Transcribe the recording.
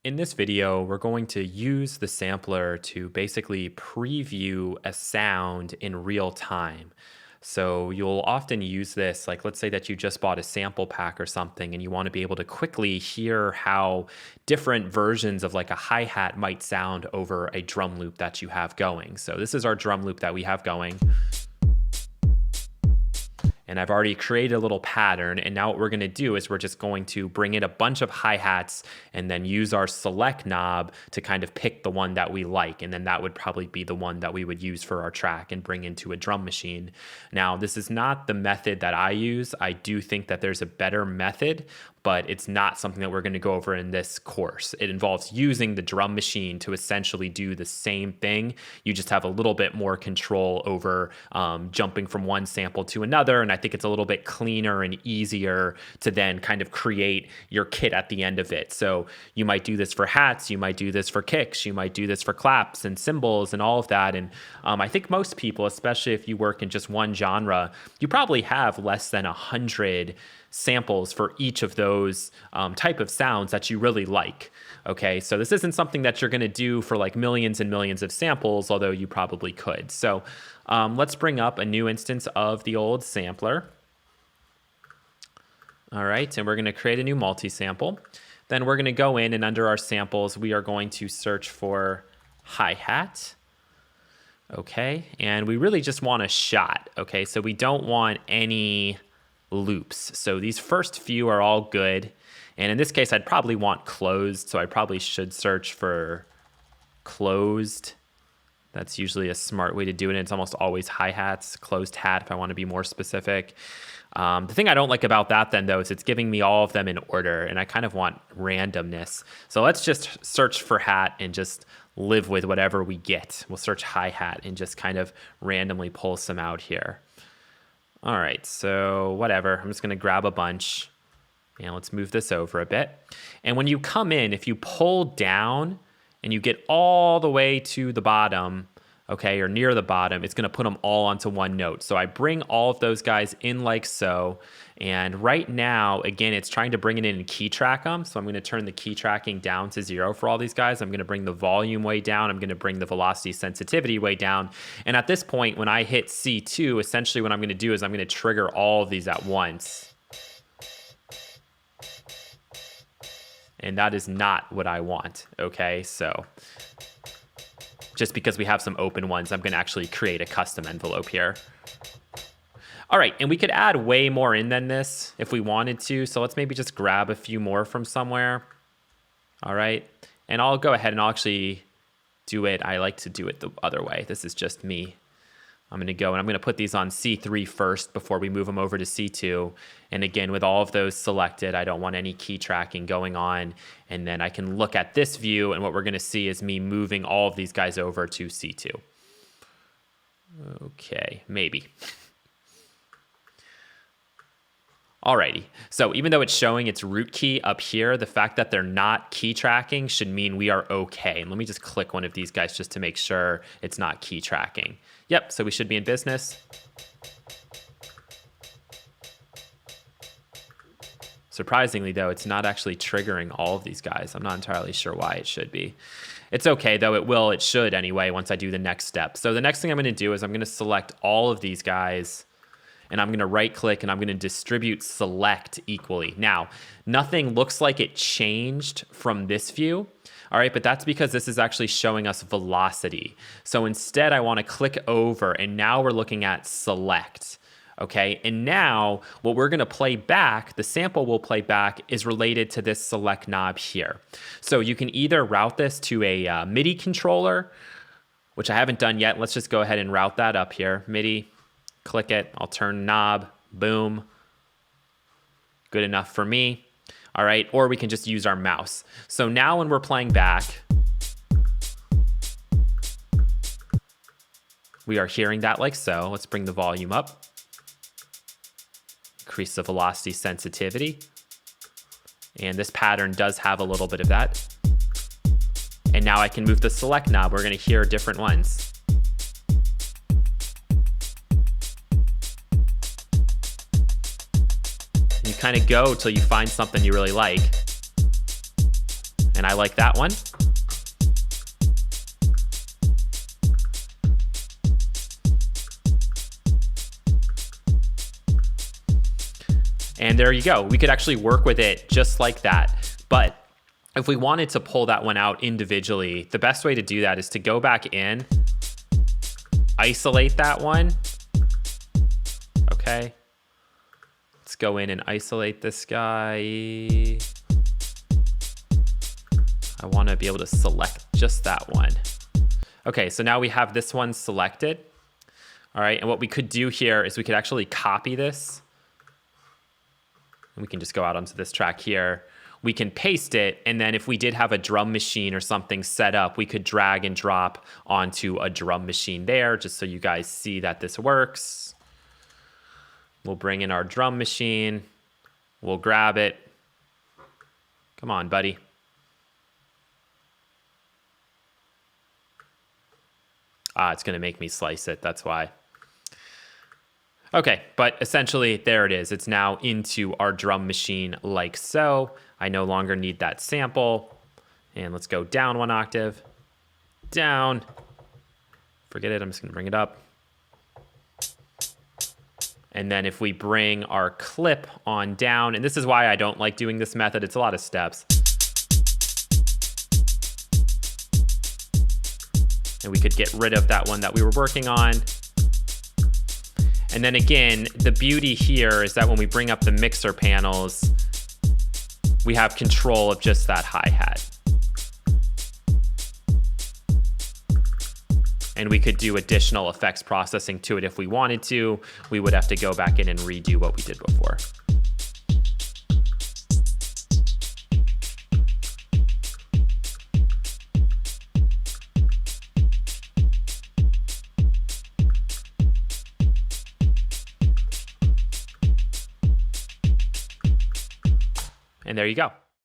In this video, we're going to use the sampler to basically preview a sound in real time. So you'll often use this, like let's say that you just bought a sample pack or something and you want to be able to quickly hear how different versions of like a hi-hat might sound over a drum loop that you have going. So this is our drum loop that we have going. And I've already created a little pattern. And now what we're going to do is we're just going to bring in a bunch of hi-hats and then use our select knob to kind of pick the one that we like. And then that would probably be the one that we would use for our track and bring into a drum machine. Now, this is not the method that I use. I do think that there's a better method, but it's not something that we're going to go over in this course. It involves using the drum machine to essentially do the same thing. You just have a little bit more control over jumping from one sample to another. And I think it's a little bit cleaner and easier to then kind of create your kit at the end of it. So you might do this for hats, you might do this for kicks, you might do this for claps and cymbals and all of that. And I think most people, especially if you work in just one genre, you probably have less than 100 samples for each of those type of sounds that you really like. Okay, so this isn't something that you're going to do for like millions and millions of samples, although you probably could. So let's bring up a new instance of the old sampler. All right, and we're going to create a new multi-sample. Then we're going to go in and under our samples, we are going to search for hi-hat. Okay, and we really just want a shot. Okay, so we don't want any loops. So these first few are all good. And in this case, I'd probably want closed. So I probably should search for closed. That's usually a smart way to do it. And it's almost always hi-hats, closed hat if I want to be more specific. The thing I don't like about that then though is it's giving me all of them in order and I kind of want randomness. So let's just search for hat and just live with whatever we get. We'll search hi-hat and just kind of randomly pull some out here. All right, so whatever. I'm just going to grab a bunch and let's move this over a bit. And when you come in, if you pull down and you get all the way to the bottom, okay, or near the bottom, it's going to put them all onto one note. So I bring all of those guys in like so. And right now, again, it's trying to bring it in and key track them. So I'm going to turn the key tracking down to 0 for all these guys. I'm going to bring the volume way down. I'm going to bring the velocity sensitivity way down. And at this point, when I hit C2, essentially what I'm going to do is I'm going to trigger all of these at once. And that is not what I want, okay? So just because we have some open ones, I'm going to actually create a custom envelope here. All right, and we could add way more in than this if we wanted to. So let's maybe just grab a few more from somewhere. All right, and I'll go ahead and I'll actually do it. I like to do it the other way. This is just me. I'm going to go and I'm going to put these on C3 first before we move them over to C2. And again, with all of those selected, I don't want any key tracking going on. And then I can look at this view and what we're going to see is me moving all of these guys over to C2. Okay, maybe. Alrighty, so even though it's showing its root key up here, the fact that they're not key tracking should mean we are okay. And let me just click one of these guys just to make sure it's not key tracking. Yep, so we should be in business. Surprisingly though, it's not actually triggering all of these guys. I'm not entirely sure why it should be. It's okay though, it should anyway once I do the next step. So the next thing I'm gonna do is I'm gonna select all of these guys and I'm going to right click and I'm going to distribute select equally. Now, nothing looks like it changed from this view. All right, but that's because this is actually showing us velocity. So instead I want to click over and now we're looking at select. Okay, and now what we're going to play back, the sample we'll play back is related to this select knob here. So you can either route this to a MIDI controller, which I haven't done yet. Let's just go ahead and route that up here. MIDI. Click it, I'll turn knob, boom. Good enough for me. All right, or we can just use our mouse. So now when we're playing back, we are hearing that like so. Let's bring the volume up. Increase the velocity sensitivity. And this pattern does have a little bit of that. And now I can move the select knob. We're gonna hear different ones. kind of go till you find something you really like. And And I like that one. And there you go. We could actually work with it just like that. But if we wanted to pull that one out individually, the best way to do that is to go back in, isolate that one. Okay. Let's go in and isolate this guy. I want to be able to select just that one. Okay, so now we have this one selected. All right, and what we could do here is we could actually copy this. And we can just go out onto this track here. We can paste it, and then if we did have a drum machine or something set up, we could drag and drop onto a drum machine there, just so you guys see that this works. We'll bring in our drum machine. We'll grab it. Come on, buddy. It's going to make me slice it. That's why. Okay, but essentially there it is. It's now into our drum machine like so. I no longer need that sample. And let's go down one octave. Down. Forget it. I'm just going to bring it up. And then if we bring our clip on down, and this is why I don't like doing this method. It's a lot of steps. And we could get rid of that one that we were working on. And then again, the beauty here is that when we bring up the mixer panels, we have control of just that hi-hat. And we could do additional effects processing to it if we wanted to. We would have to go back in and redo what we did before. And there you go.